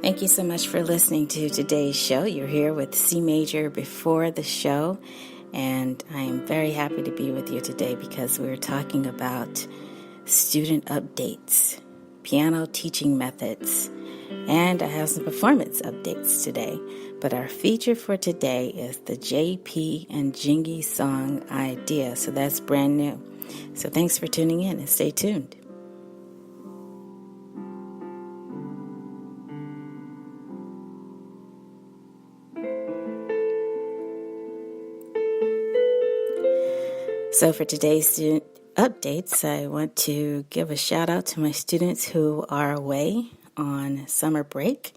Thank you so much for listening to today's show. You're here with CMAJOR Before The Show, and I am very happy to be with you today because we're talking about student updates, piano teaching methods, and I have some performance updates today. But our feature for today is the JP and Jingy song Idea, so that's brand new. So thanks for tuning in and stay tuned. So for today's student updates, I want to give a shout out to my students who are away on summer break.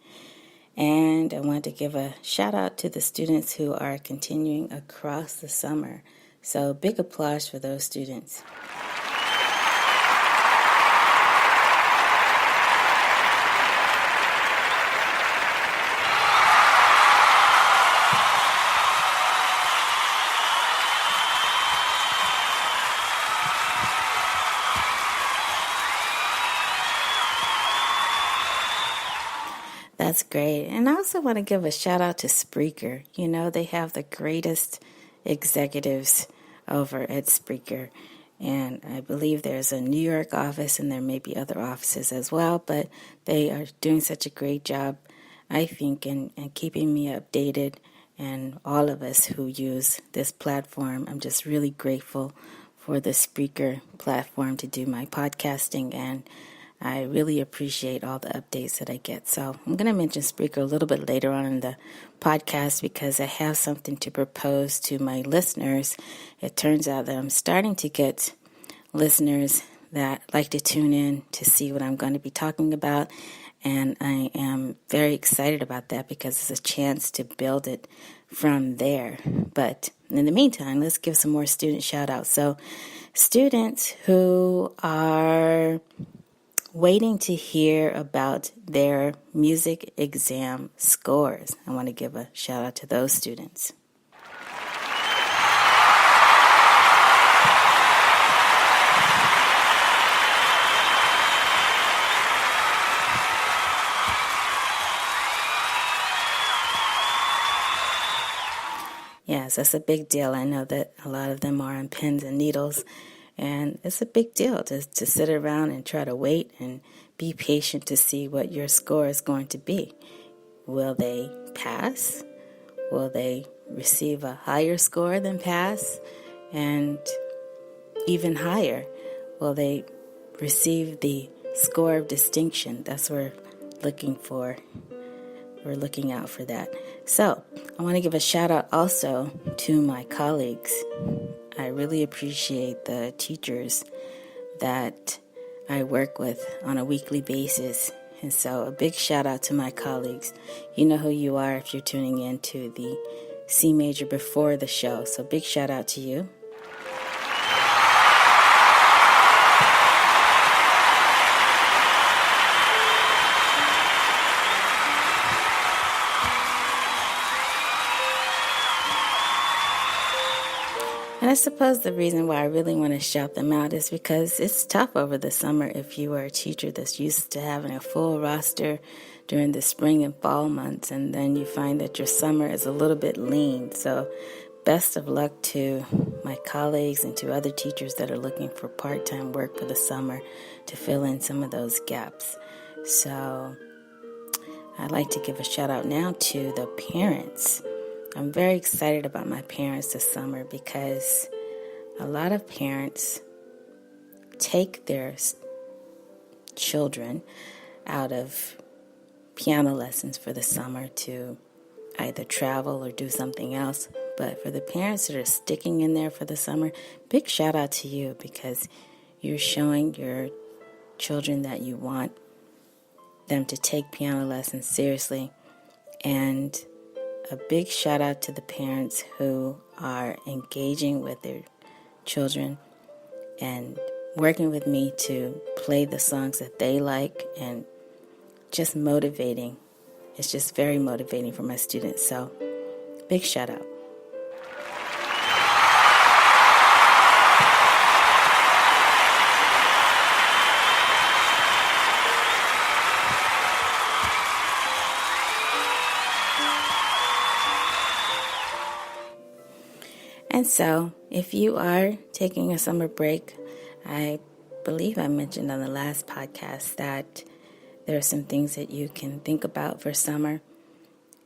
And I want to give a shout out to the students who are continuing across the summer. So big applause for those students. That's great. And I also want to give a shout out to Spreaker. You know, they have the greatest executives over at Spreaker. And I believe there's a New York office and there may be other offices as well. But they are doing such a great job, I think, in keeping me updated. And all of us who use this platform, I'm just really grateful for the Spreaker platform to do my podcasting, and I really appreciate all the updates that I get. So I'm going to mention Spreaker a little bit later on in the podcast because I have something to propose to my listeners. It turns out that I'm starting to get listeners that like to tune in to see what I'm going to be talking about. And I am very excited about that because it's a chance to build it from there. But in the meantime, let's give some more student shout outs. So students who are waiting to hear about their music exam scores, I want to give a shout out to those students. Yes, that's a big deal. I know that a lot of them are on pins and needles, and it's a big deal to sit around and try to wait and be patient to see what your score is going to be. Will they pass? Will they receive a higher score than pass? And even higher, will they receive the score of distinction? That's what we're looking for. We're looking out for that. So I want to give a shout out also to my colleagues. I really appreciate the teachers that I work with on a weekly basis. And so a big shout out to my colleagues. You know who you are if you're tuning in to the CMAJOR Before The Show. So big shout out to you. And I suppose the reason why I really want to shout them out is because it's tough over the summer if you are a teacher that's used to having a full roster during the spring and fall months, and then you find that your summer is a little bit lean. So best of luck to my colleagues and to other teachers that are looking for part-time work for the summer to fill in some of those gaps. So I'd like to give a shout out now to the parents. I'm very excited about my parents this summer because a lot of parents take their children out of piano lessons for the summer to either travel or do something else. But for the parents that are sticking in there for the summer, big shout out to you because you're showing your children that you want them to take piano lessons seriously. And a big shout out to the parents who are engaging with their children and working with me to play the songs that they like and just motivating. It's just very motivating for my students. So big shout out. And so, if you are taking a summer break, I believe I mentioned on the last podcast that there are some things that you can think about for summer.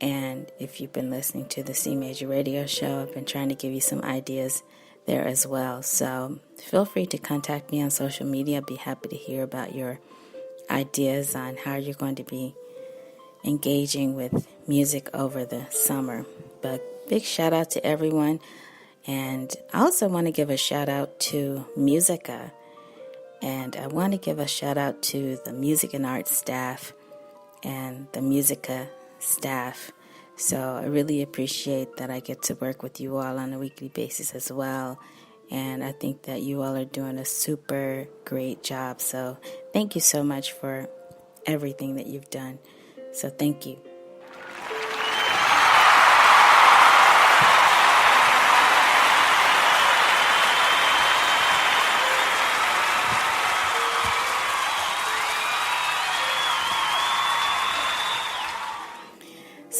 And if you've been listening to the C Major Radio Show, I've been trying to give you some ideas there as well. So feel free to contact me on social media. I'd be happy to hear about your ideas on how you're going to be engaging with music over the summer. But big shout out to everyone. And I also want to give a shout out to Musica. And I want to give a shout out to the music and arts staff and the Musica staff. So I really appreciate that I get to work with you all on a weekly basis as well. And I think that you all are doing a super great job. So thank you so much for everything that you've done. So thank you.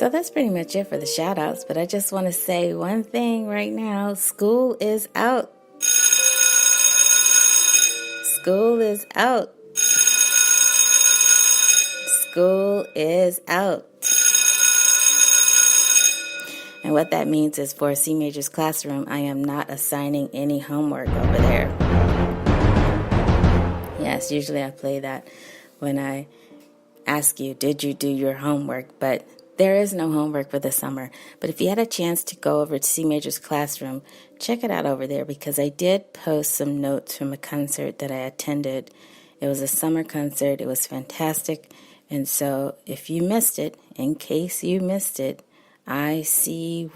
So that's pretty much it for the shout outs, but I just want to say one thing right now. School is out. School is out. School is out. And what that means is for C Major's classroom, I am not assigning any homework over there. Yes, usually I play that when I ask you, did you do your homework? But there is no homework for the summer. But if you had a chance to go over to C Major's classroom, check it out over there because I did post some notes from a concert that I attended. It was a summer concert. It was fantastic. And so if you missed it, in case you missed it, ICYMI,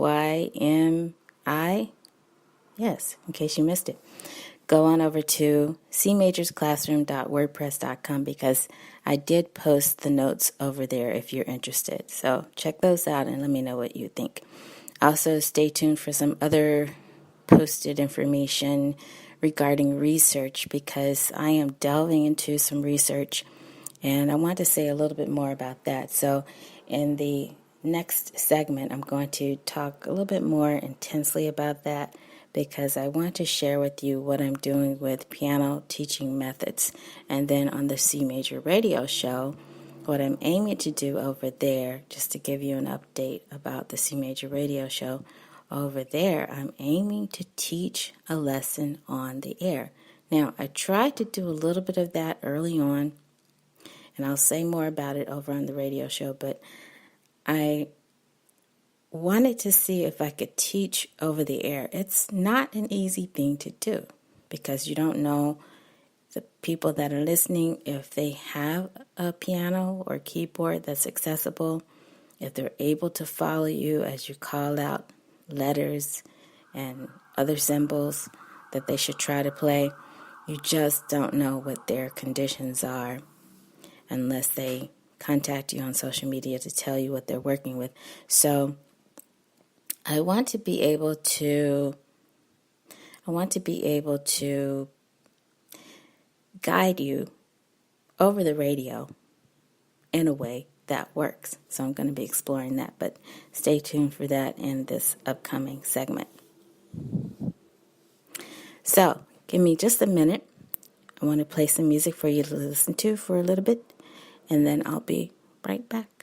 yes, in case you missed it, go on over to cmajorsclassroom.wordpress.com because I did post the notes over there if you're interested. So check those out and let me know what you think. Also, stay tuned for some other posted information regarding research because I am delving into some research and I want to say a little bit more about that. So in the next segment, I'm going to talk a little bit more intensely about that because I want to share with you what I'm doing with piano teaching methods. And then on the C Major Radio Show, what I'm aiming to do over there, just to give you an update about the C Major Radio Show, over there, I'm aiming to teach a lesson on the air. Now, I tried to do a little bit of that early on, and I'll say more about it over on the radio show, but I wanted to see if I could teach over the air. It's not an easy thing to do because you don't know the people that are listening, if they have a piano or keyboard that's accessible, if they're able to follow you as you call out letters and other symbols that they should try to play. You just don't know what their conditions are unless they contact you on social media to tell you what they're working with. So I want to be able to guide you over the radio in a way that works. So I'm going to be exploring that, but stay tuned for that in this upcoming segment. So give me just a minute. I want to play some music for you to listen to for a little bit, and then I'll be right back.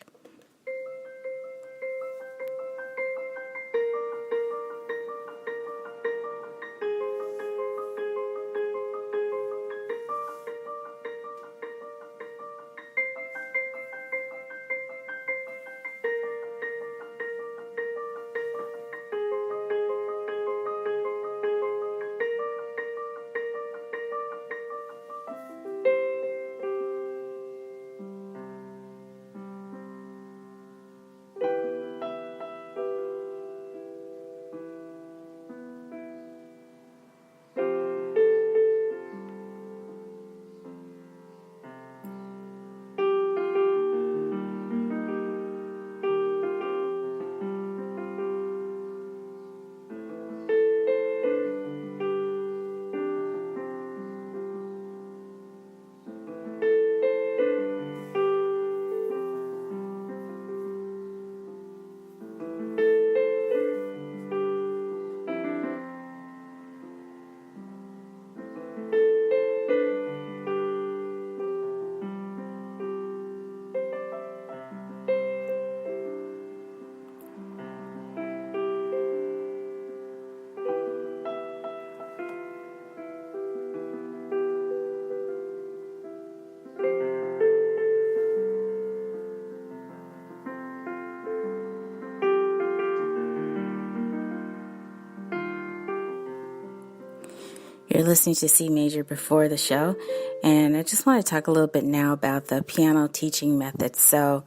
You're listening to CMAJOR Before The Show, and I just want to talk a little bit now about the piano teaching methods. So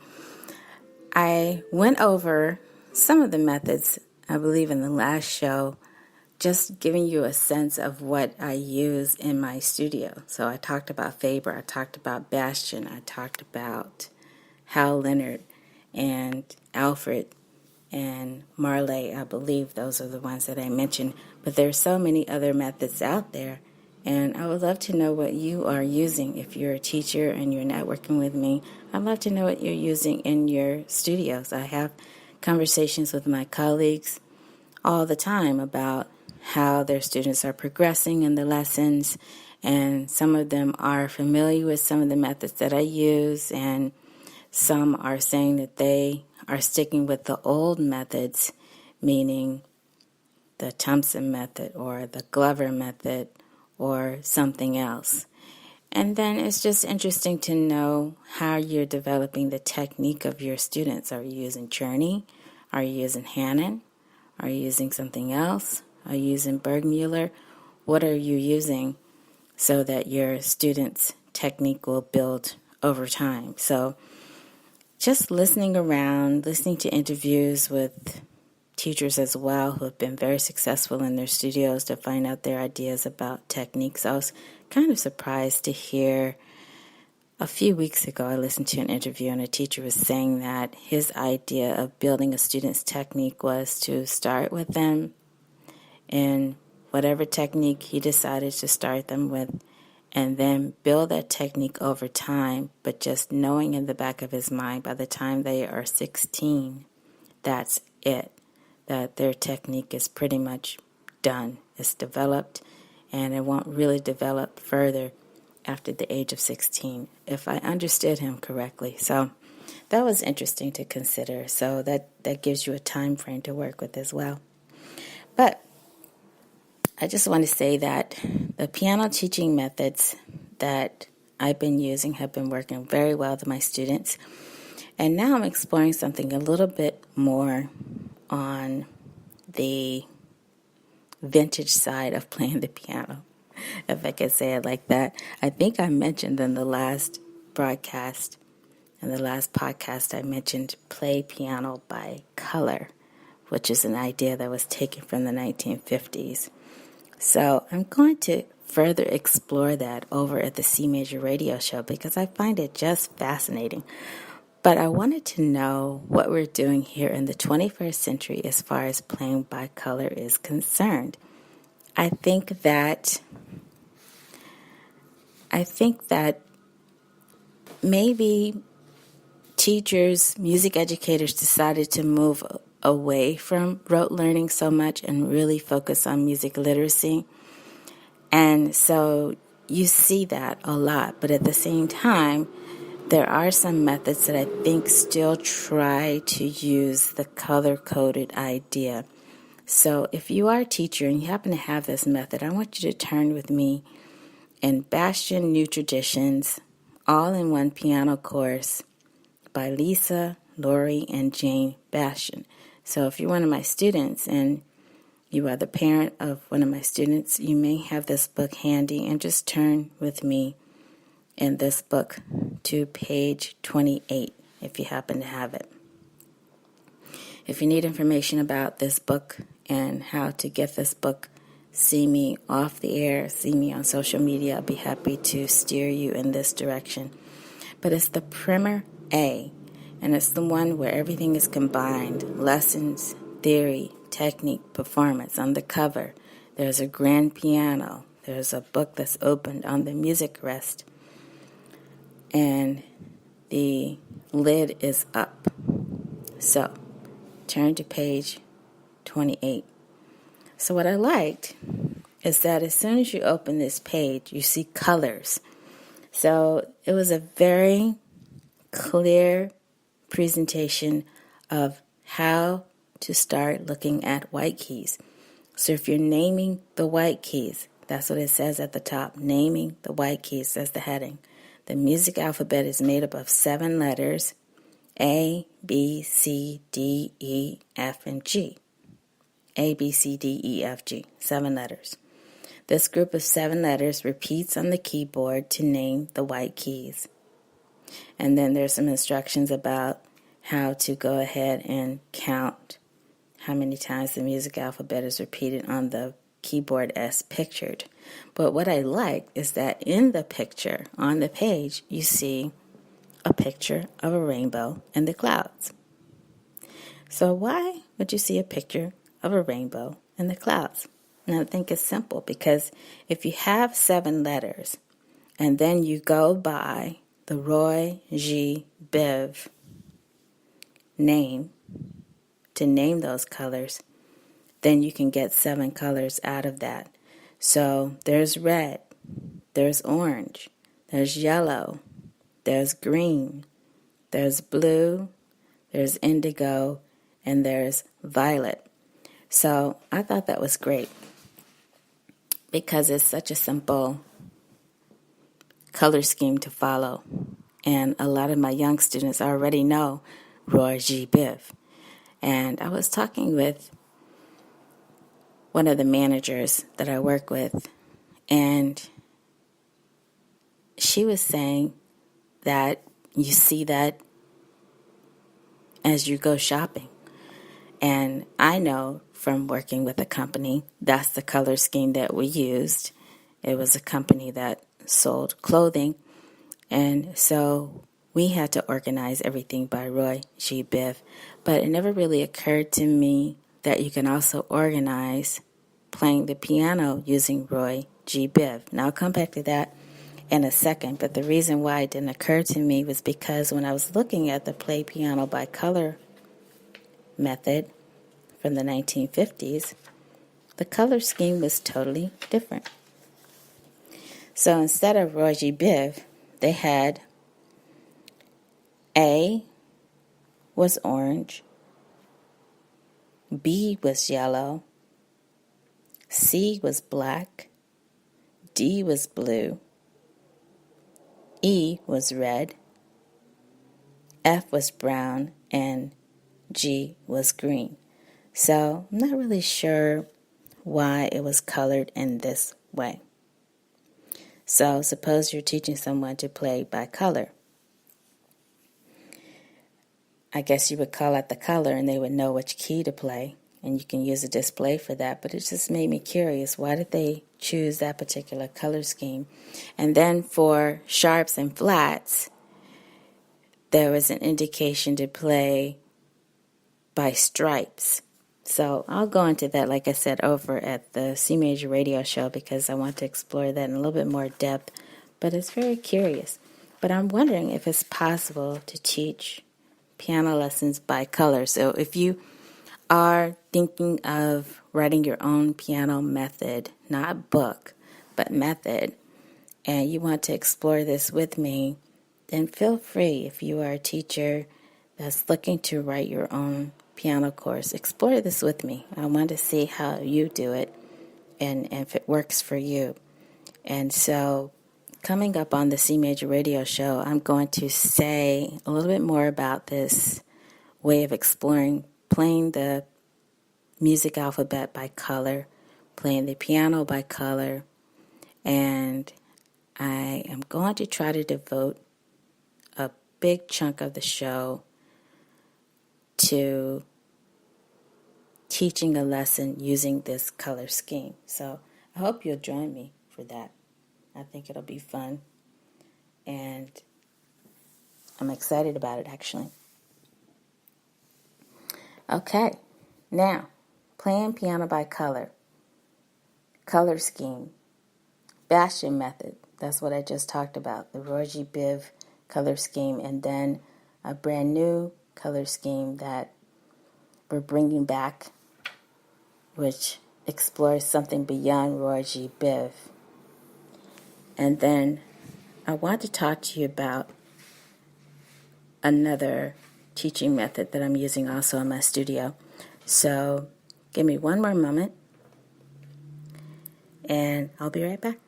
I went over some of the methods, I believe, in the last show, just giving you a sense of what I use in my studio. So I talked about Faber, I talked about Bastian, I talked about Hal Leonard and Alfred and Marley. I believe those are the ones that I mentioned. But there are so many other methods out there, and I would love to know what you are using. If you're a teacher and you're networking with me, I'd love to know what you're using in your studios. I have conversations with my colleagues all the time about how their students are progressing in the lessons, and some of them are familiar with some of the methods that I use, and some are saying that they are sticking with the old methods, meaning the Thompson method or the Glover method or something else. And then it's just interesting to know how you're developing the technique of your students. Are you using Czerny? Are you using Hannon? Are you using something else? Are you using Bergmuller? What are you using so that your students' technique will build over time? So just listening around, listening to interviews with teachers as well who have been very successful in their studios to find out their ideas about techniques. I was kind of surprised to hear a few weeks ago I listened to an interview and a teacher was saying that his idea of building a student's technique was to start with them in whatever technique he decided to start them with, and then build that technique over time, but just knowing in the back of his mind by the time they are 16, that's it, that their technique is pretty much done. It's developed, and it won't really develop further after the age of 16, if I understood him correctly. So that was interesting to consider. So that gives you a time frame to work with as well. But I just want to say that the piano teaching methods that I've been using have been working very well with my students. And now I'm exploring something a little bit more on the vintage side of playing the piano, if I can say it like that. I think I mentioned in the last broadcast, in the last podcast, I mentioned play piano by color, which is an idea that was taken from the 1950s. So I'm going to further explore that over at the C Major radio show because I find it just fascinating. But I wanted to know what we're doing here in the 21st century as far as playing by color is concerned. I think that maybe teachers, music educators decided to move away from rote learning so much and really focus on music literacy. And so you see that a lot. But at the same time, there are some methods that I think still try to use the color-coded idea. So if you are a teacher and you happen to have this method, I want you to turn with me in Bastian New Traditions, all-in-one piano course by Lisa, Lori, and Jane Bastian. So if you're one of my students and you are the parent of one of my students, you may have this book handy, and just turn with me in this book to page 28 if you happen to have it. If you need information about this book and how to get this book, see me off the air, see me on social media. I'll be happy to steer you in this direction. But it's the Primer A, and it's the one where everything is combined: lessons, theory, technique, performance. On the cover, there's a grand piano. There's a book that's opened on the music rest, and the lid is up. So, turn to page 28. So what I liked is that as soon as you open this page, you see colors. So it was a very clear presentation of how to start looking at white keys. So if you're naming the white keys, that's what it says at the top, naming the white keys, that's the heading. The music alphabet is made up of 7 letters, A, B, C, D, E, F, and G. A, B, C, D, E, F, G, 7 letters. This group of 7 letters repeats on the keyboard to name the white keys. And then there's some instructions about how to go ahead and count how many times the music alphabet is repeated on the keyboard as pictured. But what I like is that in the picture, on the page, you see a picture of a rainbow in the clouds. So why would you see a picture of a rainbow in the clouds? And I think it's simple, because if you have 7 letters and then you go by the Roy G. Biv name to name those colors, then you can get 7 colors out of that. So there's red, there's orange, there's yellow, there's green, there's blue, there's indigo, and there's violet. So I thought that was great because it's such a simple color scheme to follow. And a lot of my young students already know Roy G. Biv. And I was talking with one of the managers that I work with, and she was saying that you see that as you go shopping. And I know from working with a company, that's the color scheme that we used. It was a company that sold clothing, and so we had to organize everything by Roy G. Biv. But it never really occurred to me that you can also organize playing the piano using Roy G. Biv. Now I'll come back to that in a second, but the reason why it didn't occur to me was because when I was looking at the play piano by color method from the 1950s, the color scheme was totally different. So instead of Roy G. Biv, they had A was orange, B was yellow, C was black, D was blue, E was red, F was brown, and G was green. So I'm not really sure why it was colored in this way. So suppose you're teaching someone to play by color. I guess you would call out the color and they would know which key to play, and you can use a display for that. But it just made me curious, why did they choose that particular color scheme? And then for sharps and flats, there was an indication to play by stripes. So I'll go into that, like I said, over at the C Major Radio Show, because I want to explore that in a little bit more depth. But it's very curious. But I'm wondering if it's possible to teach piano lessons by color. So if you are thinking of writing your own piano method, not book, but method, and you want to explore this with me, then feel free. If you are a teacher that's looking to write your own piano course, explore this with me. I want to see how you do it and if it works for you. And so coming up on the C Major Radio Show, I'm going to say a little bit more about this way of exploring playing the music alphabet by color, playing the piano by color, and I am going to try to devote a big chunk of the show to teaching a lesson using this color scheme. So I hope you'll join me for that. I think it'll be fun, and I'm excited about it, actually. Okay, now, playing piano by color, color scheme, Bastian method, that's what I just talked about, the Roy G. Biv color scheme, and then a brand new color scheme that we're bringing back, which explores something beyond Roy G. Biv. And then I want to talk to you about another teaching method that I'm using also in my studio. So give me one more moment, and I'll be right back.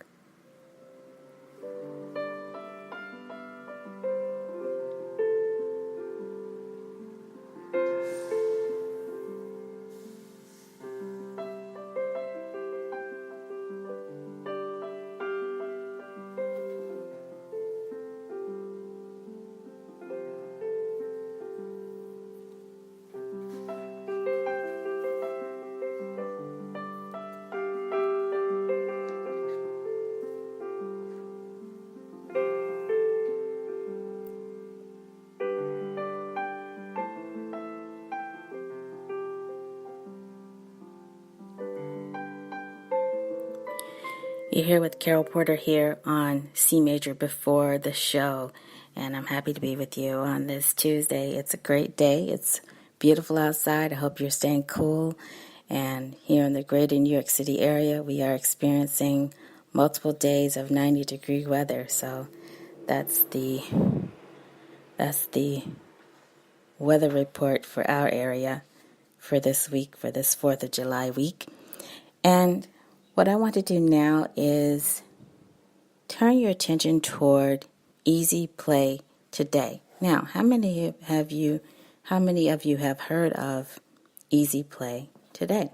You're here with Carol Porter here on CMAJOR Before The Show, and I'm happy to be with you on this Tuesday. It's a great day. It's beautiful outside. I hope you're staying cool. And here in the greater New York City area, we are experiencing multiple days of 90-degree weather. So that's the weather report for our area for this week, for this 4th of July week. And what I want to do now is turn your attention toward Easy Play Today. Now, how many of you have heard of Easy Play Today?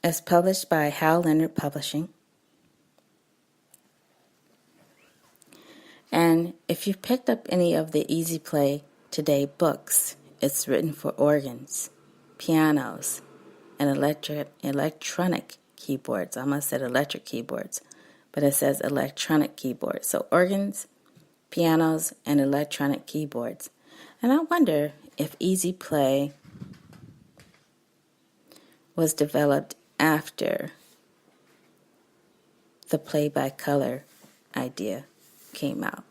It's published by Hal Leonard Publishing. And if you've picked up any of the Easy Play Today books, it's written for organs, pianos, and electronic keyboards. I almost said electric keyboards, but it says electronic keyboards. So organs, pianos, and electronic keyboards. And I wonder if Easy Play was developed after the play-by-color idea came out.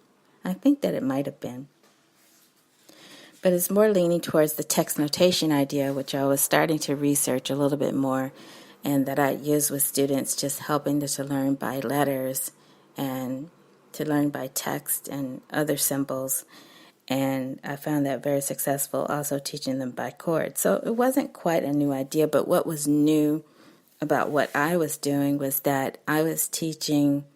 I think that it might have been. But it's more leaning towards the text notation idea, which I was starting to research a little bit more, and that I use with students, just helping them to learn by letters and to learn by text and other symbols. And I found that very successful, also teaching them by chords. So it wasn't quite a new idea, but what was new about what I was doing was that I was teaching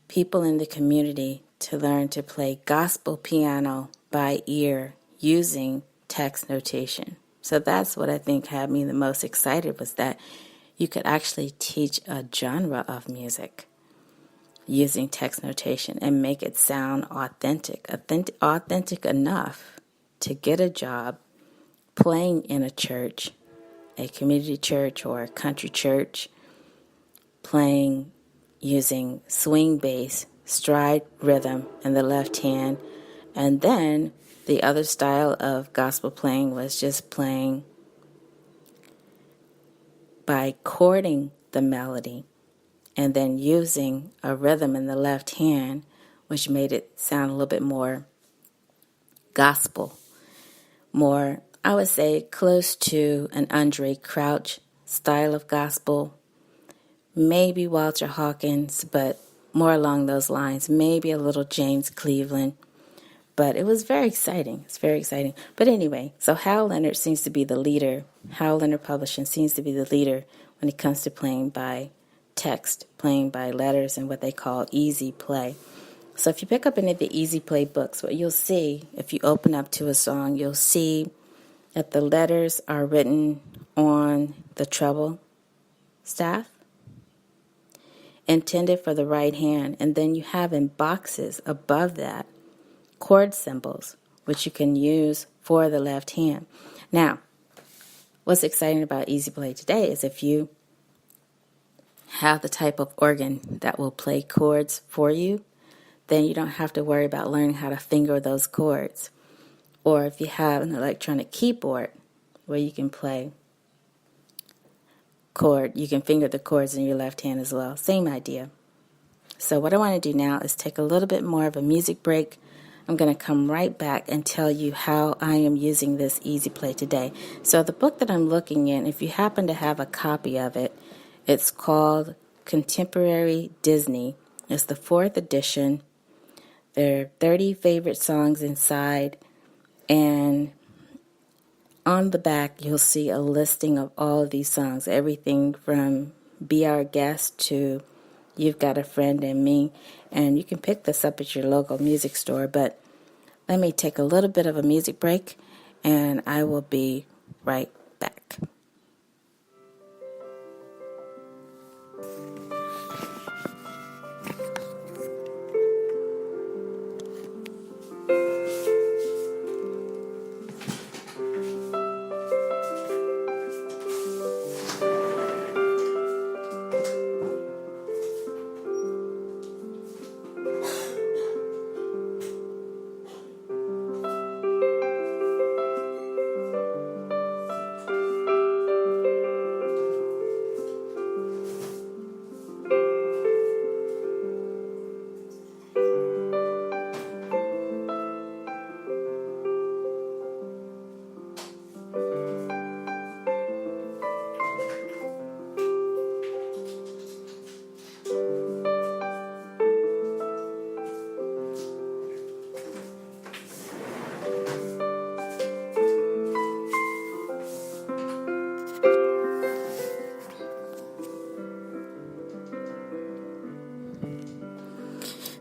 people in the community to learn to play gospel piano by ear using text notation. So that's what I think had me the most excited, was that you could actually teach a genre of music using text notation and make it sound authentic enough to get a job playing in a church, a community church or a country church, playing using swing bass, stride rhythm in the left hand, and then the other style of gospel playing was just playing by chording the melody and then using a rhythm in the left hand, which made it sound a little bit more gospel, more, I would say, close to an Andre Crouch style of gospel, maybe Walter Hawkins, but more along those lines, maybe a little James Cleveland. But it was very exciting. It's very exciting. But anyway, so Hal Leonard seems to be the leader. Hal Leonard Publishing seems to be the leader when it comes to playing by text, playing by letters, and what they call easy play. So if you pick up any of the easy play books, what you'll see, if you open up to a song, you'll see that the letters are written on the treble staff, intended for the right hand, and then you have in boxes above that chord symbols, which you can use for the left hand. Now, what's exciting about Easy Play Today is if you have the type of organ that will play chords for you, then you don't have to worry about learning how to finger those chords. Or if you have an electronic keyboard where you can play chord, you can finger the chords in your left hand as well. Same idea. So what I want to do now is take a little bit more of a music break. I'm going to come right back and tell you how I am using this Easy Play Today. So the book that I'm looking in, if you happen to have a copy of it, it's called Contemporary Disney. It's the 4th edition. There are 30 favorite songs inside, and on the back you'll see a listing of all of these songs, everything from Be Our Guest to You've Got a Friend in Me. And you can pick this up at your local music store, but let me take a little bit of a music break, and I will be right back.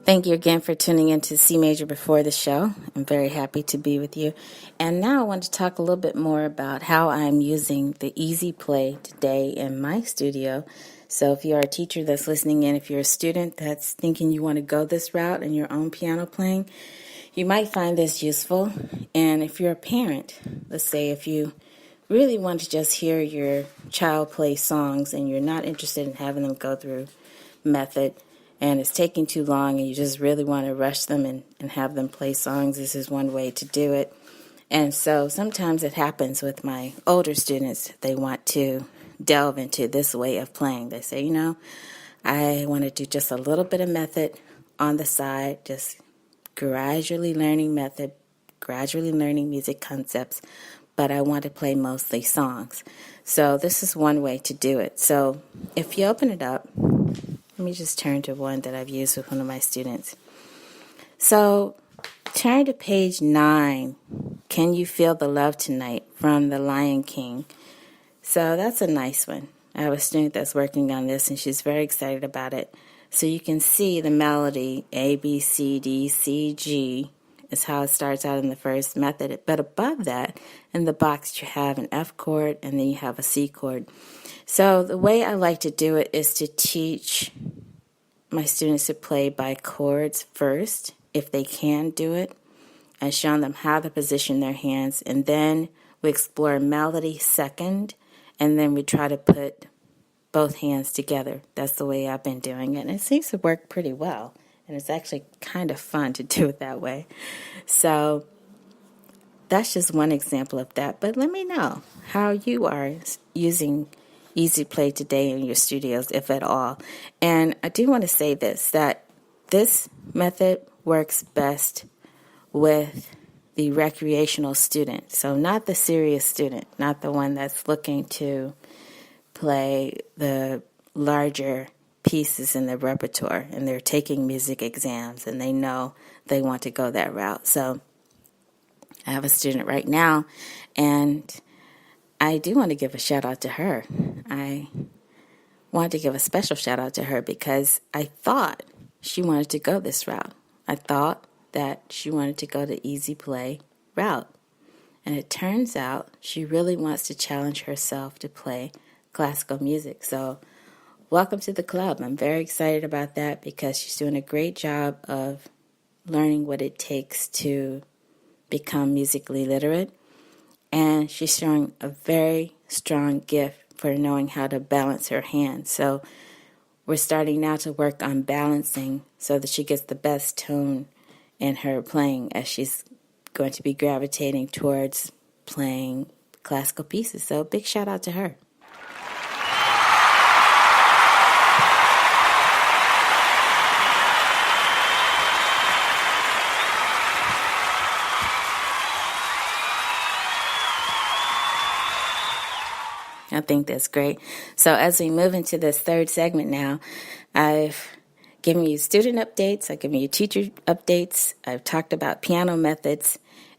Thank you again for tuning in to C Major Before the Show. I'm very happy to be with you. And now I want to talk a little bit more about how I'm using the Easy Play today in my studio. So if you're a teacher that's listening in, if you're a student that's thinking you want to go this route in your own piano playing, you might find this useful. And if you're a parent, let's say if you really want to just hear your child play songs and you're not interested in having them go through method, and it's taking too long and you just really want to rush them and have them play songs, this is one way to do it. And so sometimes it happens with my older students. They want to delve into this way of playing. They say, I want to do just a little bit of method on the side, just gradually learning method, gradually learning music concepts, but I want to play mostly songs. So this is one way to do it. So if you open it up, let me just turn to one that I've used with one of my students. So turn to page 9, Can You Feel the Love Tonight, from The Lion King. So that's a nice one. I have a student that's working on this, and she's very excited about it. So you can see the melody, A, B, C, D, C, G, is how it starts out in the first method. But above that, in the box, you have an F chord, and then you have a C chord. So the way I like to do it is to teach my students to play by chords first, if they can do it, and show them how to position their hands. And then we explore melody second, and then we try to put both hands together. That's the way I've been doing it. And it seems to work pretty well. And it's actually kind of fun to do it that way. So that's just one example of that. But let me know how you are using Easy Play today in your studios, if at all. And I do want to say this, that this method works best with the recreational student. So not the serious student, not the one that's looking to play the larger pieces in their repertoire and they're taking music exams and they know they want to go that route. So I have a student right now, and I do want to give a shout out to her. I want to give a special shout out to her because I thought she wanted to go this route. I thought that she wanted to go the Easy Play route. And it turns out she really wants to challenge herself to play classical music. So welcome to the club. I'm very excited about that because she's doing a great job of learning what it takes to become musically literate. And she's showing a very strong gift for knowing how to balance her hands. So we're starting now to work on balancing so that she gets the best tone in her playing as she's going to be gravitating towards playing classical pieces. So big shout out to her. I think that's great. So as we move into this third segment now, I've given you student updates, I've given you teacher updates, I've talked about piano methods,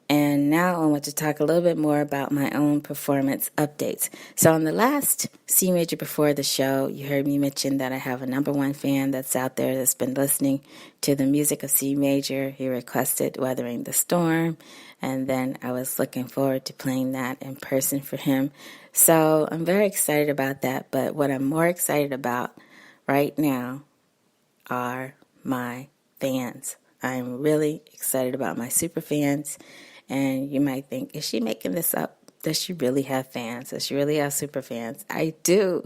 and now I want to talk a little bit more about my own performance updates. So on the last C Major Before the Show, you heard me mention that I have a number one fan that's out there that's been listening to the music of C Major. He requested Weathering the Storm, and then I was looking forward to playing that in person for him. So I'm very excited about that, but what I'm more excited about right now are my fans. I'm really excited about my super fans, and you might think, is she making this up? Does she really have fans? Does she really have super fans? I do.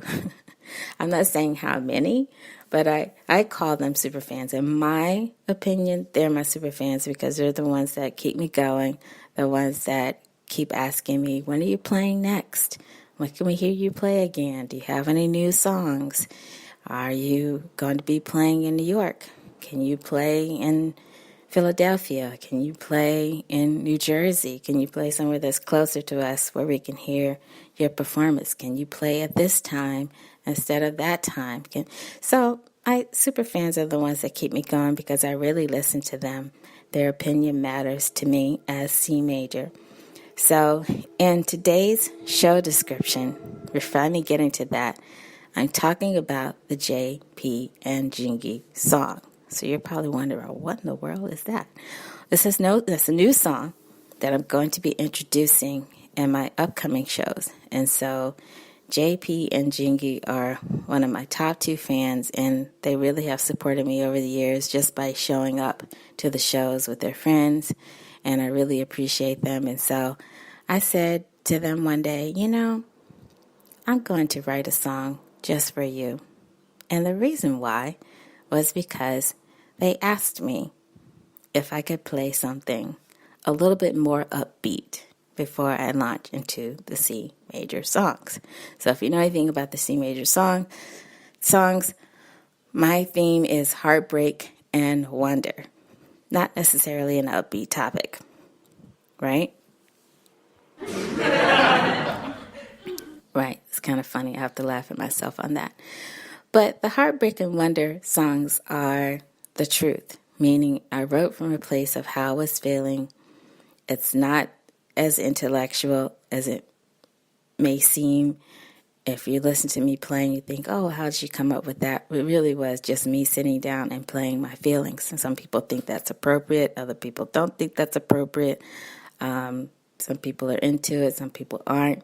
I'm not saying how many, but I call them super fans. In my opinion, they're my super fans because they're the ones that keep me going, the ones that keep asking me, when are you playing next? When can we hear you play again? Do you have any new songs? Are you going to be playing in New York? Can you play in Philadelphia? Can you play in New Jersey? Can you play somewhere that's closer to us where we can hear your performance? Can you play at this time instead of that time? Super fans are the ones that keep me going because I really listen to them. Their opinion matters to me as C major. So in today's show description, we're finally getting to that. I'm talking about the J, P, and Jingy song. So you're probably wondering, what in the world is that? That's a new song that I'm going to be introducing in my upcoming shows. And so JP and Jingy are one of my top 2 fans, and they really have supported me over the years just by showing up to the shows with their friends, and I really appreciate them. And so I said to them one day, I'm going to write a song just for you. And the reason why was because they asked me if I could play something a little bit more upbeat before I launch into the C major songs. So if you know anything about the C major songs, my theme is heartbreak and wonder. Not necessarily an upbeat topic, right? Right, it's kind of funny. I have to laugh at myself on that. But the heartbreak and wonder songs are the truth, meaning I wrote from a place of how I was feeling. It's not as intellectual as it may seem. If you listen to me playing, you think, oh, how did you come up with that? It really was just me sitting down and playing my feelings. And some people think that's appropriate. Other people don't think that's appropriate. Some people are into it. Some people aren't.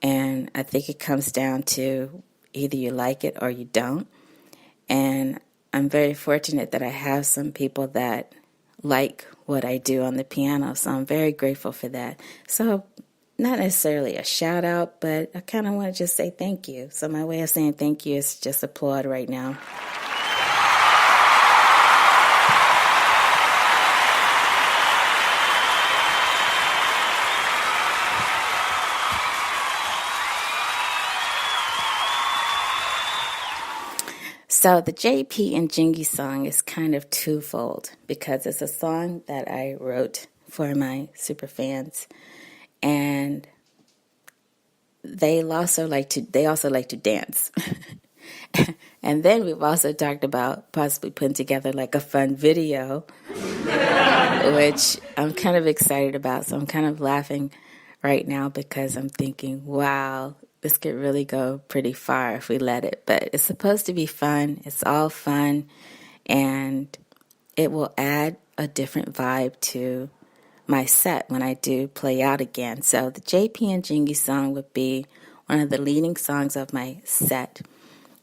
And I think it comes down to either you like it or you don't. And I'm very fortunate that I have some people that like what I do on the piano, so I'm very grateful for that. So not necessarily a shout out, but I kind of want to just say thank you. So my way of saying thank you is just applaud right now. So the JP and Jingy song is kind of twofold because it's a song that I wrote for my super fans, and they also like to dance. And then we've also talked about possibly putting together like a fun video, which I'm kind of excited about. So I'm kind of laughing right now because I'm thinking, wow, this could really go pretty far if we let it. But it's supposed to be fun. It's all fun. And it will add a different vibe to my set when I do play out again. So the JP and Jingy song would be one of the leading songs of my set.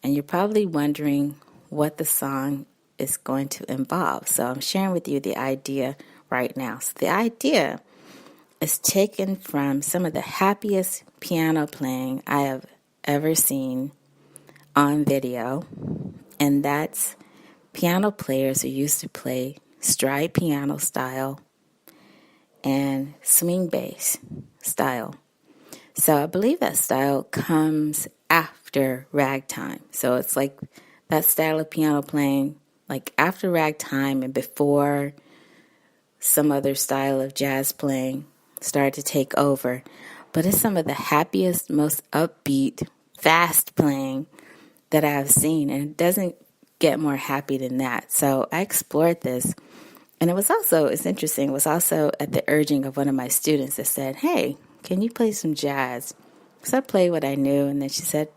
And you're probably wondering what the song is going to involve. So I'm sharing with you the idea right now. So the idea is taken from some of the happiest piano playing I have ever seen on video. And that's piano players who used to play stride piano style and swing bass style. So I believe that style comes after ragtime. So it's like that style of piano playing, like after ragtime and before some other style of jazz playing started to take over. But it's some of the happiest, most upbeat, fast playing that I've seen. And it doesn't get more happy than that. So I explored this. And it's interesting, it was also at the urging of one of my students that said, hey, can you play some jazz? So I played what I knew, and then she said,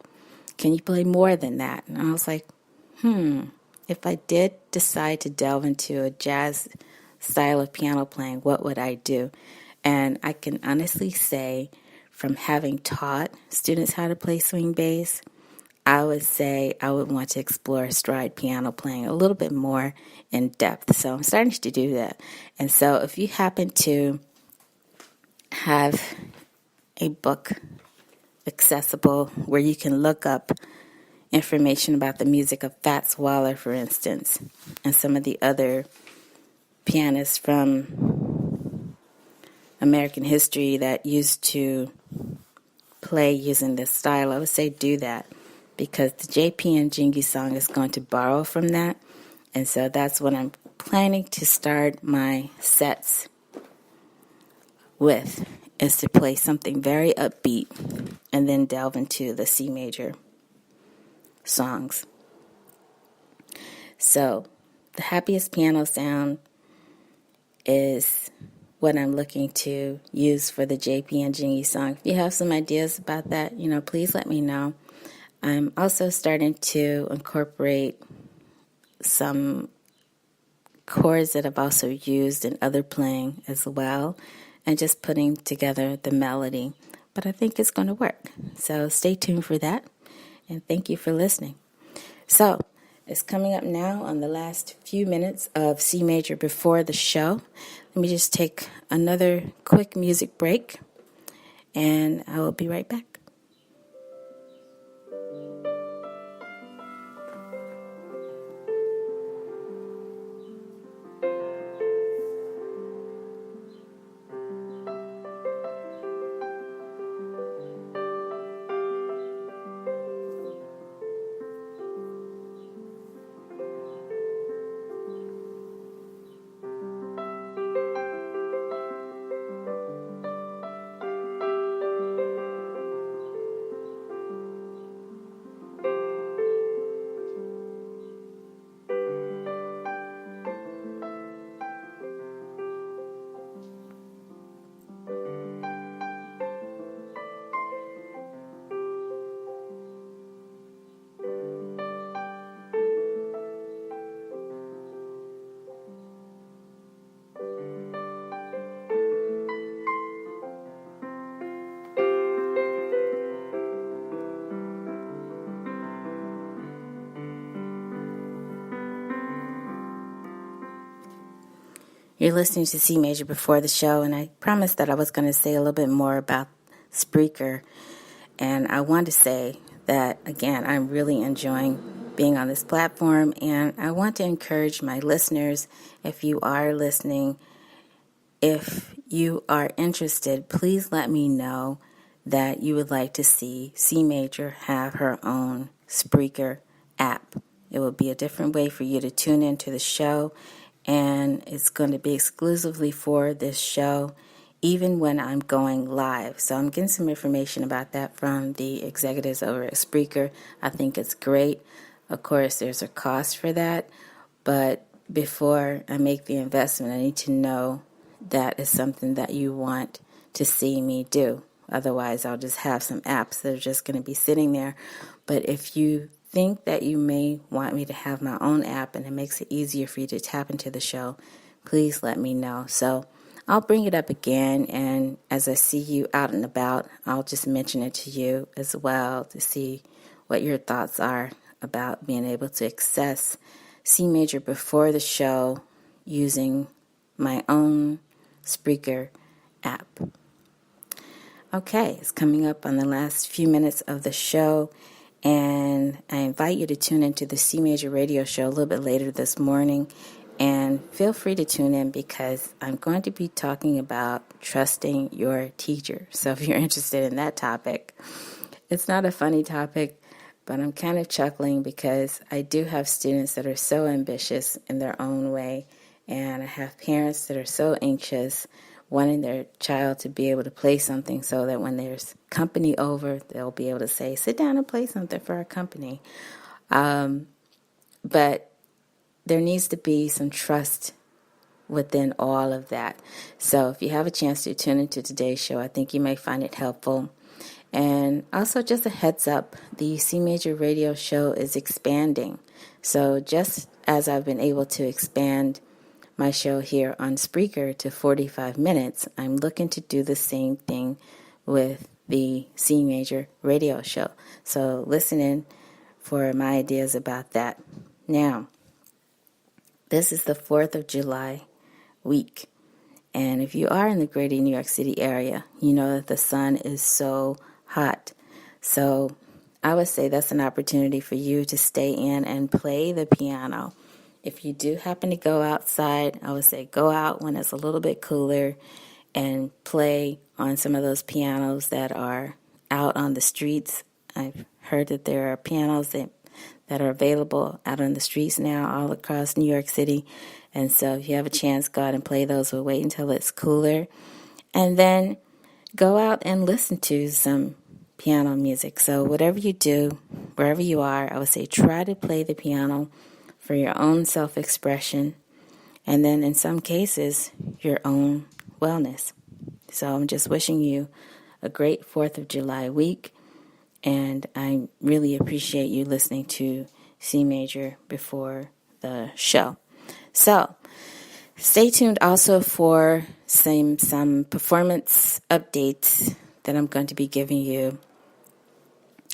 can you play more than that? And I was like, if I did decide to delve into a jazz style of piano playing, what would I do? And I can honestly say, from having taught students how to play swing bass, I would say I would want to explore stride piano playing a little bit more in depth. So I'm starting to do that. And so if you happen to have a book accessible where you can look up information about the music of Fats Waller, for instance, and some of the other pianists from American history that used to play using this style, I would say do that, because the JP and Jingy song is going to borrow from that. And so that's what I'm planning to start my sets with, is to play something very upbeat and then delve into the C major songs. So the happiest piano sound is what I'm looking to use for the JP and Jingy song. If you have some ideas about that, please let me know. I'm also starting to incorporate some chords that I've also used in other playing as well, and just putting together the melody. But I think it's going to work. So stay tuned for that, and thank you for listening. So it's coming up now on the last few minutes of C Major Before the Show. Let me just take another quick music break, and I will be right back. You're listening to C Major Before the Show, and I promised that I was going to say a little bit more about Spreaker. And I want to say that, again, I'm really enjoying being on this platform, and I want to encourage my listeners, if you are listening, if you are interested, please let me know that you would like to see C Major have her own Spreaker app. It will be a different way for you to tune into the show, and it's going to be exclusively for this show, even when I'm going live. So I'm getting some information about that from the executives over at Spreaker. I think it's great. Of course, there's a cost for that, but before I make the investment, I need to know that is something that you want to see me do. Otherwise, I'll just have some apps that are just going to be sitting there. But if you think that you may want me to have my own app and it makes it easier for you to tap into the show, please let me know. So I'll bring it up again, and as I see you out and about, I'll just mention it to you as well to see what your thoughts are about being able to access C Major Before the Show using my own Spreaker app. Okay, it's coming up on the last few minutes of the show, and I invite you to tune into the C Major radio show a little bit later this morning, and feel free to tune in because I'm going to be talking about trusting your teacher. So if you're interested in that topic, it's not a funny topic, but I'm kind of chuckling because I do have students that are so ambitious in their own way, and I have parents that are so anxious wanting their child to be able to play something so that when there's company over, they'll be able to say, sit down and play something for our company. But there needs to be some trust within all of that. So if you have a chance to tune into today's show, I think you may find it helpful. And also just a heads up, the C Major radio show is expanding. So just as I've been able to expand my show here on Spreaker to 45 minutes, I'm looking to do the same thing with the C Major radio show. So listen in for my ideas about that. Now, this is the 4th of July week. And if you are in the greater New York City area, you know that the sun is so hot. So I would say that's an opportunity for you to stay in and play the piano. If you do happen to go outside, I would say go out when it's a little bit cooler and play on some of those pianos that are out on the streets. I've heard that there are pianos that are available out on the streets now all across New York City. And so if you have a chance, go out and play those. We'll wait until it's cooler. And then go out and listen to some piano music. So whatever you do, wherever you are, I would say try to play the piano for your own self-expression, and then in some cases, your own wellness. So I'm just wishing you a great 4th of July week, and I really appreciate you listening to C Major Before the Show. So Stay tuned also for some performance updates that I'm going to be giving you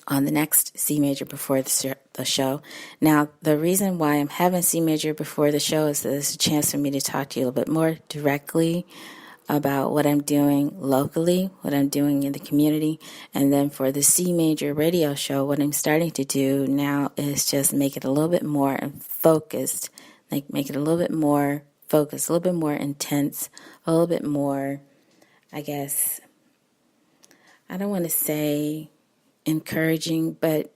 on the next C Major Before the Show. Now, the reason why I'm having C Major Before the Show is that it's a chance for me to talk to you a little bit more directly about what I'm doing locally, what I'm doing in the community, and then for the C Major radio show, what I'm starting to do now is just make it a little bit more focused, like make it a little bit more focused, a little bit more intense, a little bit more, I guess, I don't want to say encouraging, but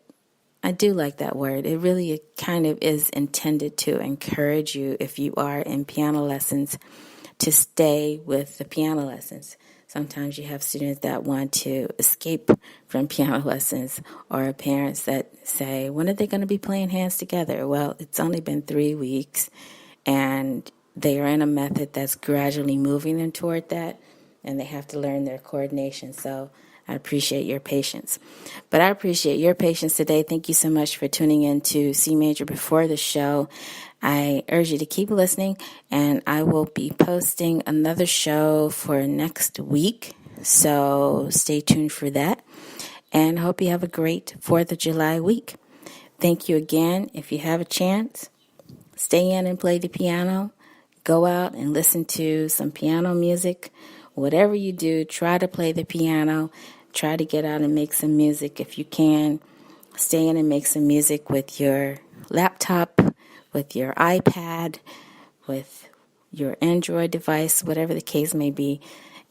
I do like that word. It really kind of is intended to encourage you if you are in piano lessons to stay with the piano lessons. Sometimes you have students that want to escape from piano lessons, or parents that say, when are they going to be playing hands together? Well, it's only been 3 weeks, and they are in a method that's gradually moving them toward that, and they have to learn their coordination. So I appreciate your patience. But I appreciate your patience today. Thank you so much for tuning in to C Major Before the Show. I urge you to keep listening, and I will be posting another show for next week. So stay tuned for that. And I hope you have a great 4th of July week. Thank you again. If you have a chance, stay in and play the piano. Go out and listen to some piano music. Whatever you do, try to play the piano. Try to get out and make some music if you can. Stay in and make some music with your laptop, with your iPad, with your Android device, whatever the case may be.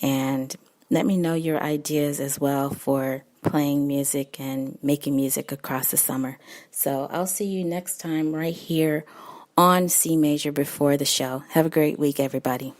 And let me know your ideas as well for playing music and making music across the summer. So I'll see you next time right here on C Major Before the Show. Have a great week, everybody.